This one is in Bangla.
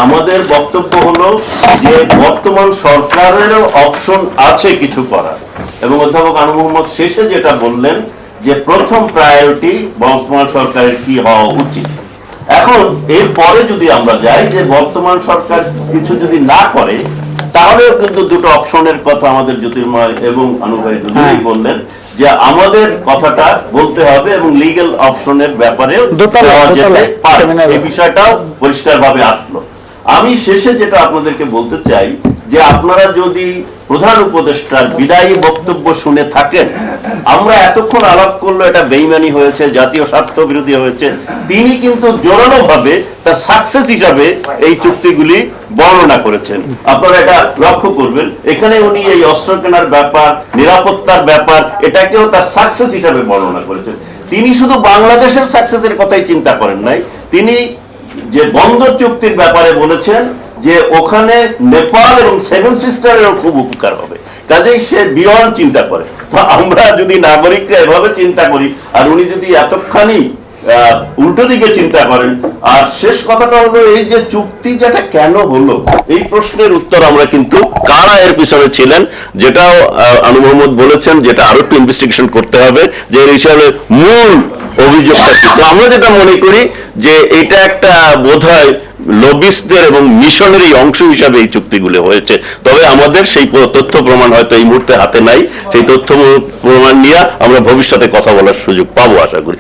আমাদের বক্তব্য হলো যে বর্তমান সরকারেরও অপশন আছে কিছু করার, এবং অধ্যাপক আনু মোহাম্মদ শেষে যেটা বললেন যে প্রথম প্রায়োরিটি বর্তমান সরকারের কি হওয়া উচিত। এখন এরপরে যদি আমরা যাই যে বর্তমান সরকার কিছু যদি না করে, তাহলেও কিন্তু দুটো অপশনের কথা আমাদের জ্যোতির্ময় এবং আনু ভাই দুজনেই বললেন যে আমাদের কথাটা বলতে হবে এবং লিগ্যাল অপশনের ব্যাপারেও দেওয়া যেতে পারে, এই বিষয়টাও পরিষ্কারভাবে আসলো। আমি শেষে যেটা আপনাদেরকে বলতে চাই যে আপনারা যদি প্রধান উপদেষ্টার বিদায়ী বক্তব্য শুনে থাকেন, আমরা এতক্ষণ আলাপ করলো এটা বেইমানি হয়েছে, জাতীয় স্বার্থ বিরোধী হয়েছে, তিনি কিন্তু জোরালো ভাবে তার সাকসেস হিসাবে এই চুক্তিগুলি বর্ণনা করেছেন। আপনারা এটা লক্ষ্য করবেন, এখানে উনি এই অস্ত্র কেনার ব্যাপার, নিরাপত্তার ব্যাপার, এটাকেও তার সাকসেস হিসাবে বর্ণনা করেছেন। তিনি শুধু বাংলাদেশের সাকসেসের কথাই চিন্তা করেন নাই, তিনি যে বন্দর চুক্তির ব্যাপারে বলেছেন যে ওখানে নেপাল এবং সেভেন সিস্টারেরও খুব উপকার হবে, কাজেই সে বিয়ন্ড চিন্তা করে। তো আমরা যদি নাগরিকরা এভাবে চিন্তা করি আর উনি যদি এতখানি উল্টো দিকে চিন্তা করেন। আর শেষ কথাটা হলো এই যে চুক্তি যেটা কেন হলো, এই প্রশ্নের উত্তর আমরা কিন্তু কারা এর পিছনে ছিলেন, যেটাও আনু মোহাম্মদ বলেছেন, যেটা আরো একটু ইনভেস্টিগেশন করতে হবে যে এর হিসাবে মূল অভিযোগটা কি। তো আমরা যেটা মনে করি যে এটা একটা বোধহয় লবিস্টদের এবং মিশনেরই অংশ হিসাবে এই চুক্তিগুলো হয়েছে। তবে আমাদের সেই তথ্য প্রমাণ হয়তো এই মুহূর্তে হাতে নাই, সেই তথ্য প্রমাণ নিয়ে আমরা ভবিষ্যতে কথা বলার সুযোগ পাবো আশা করি।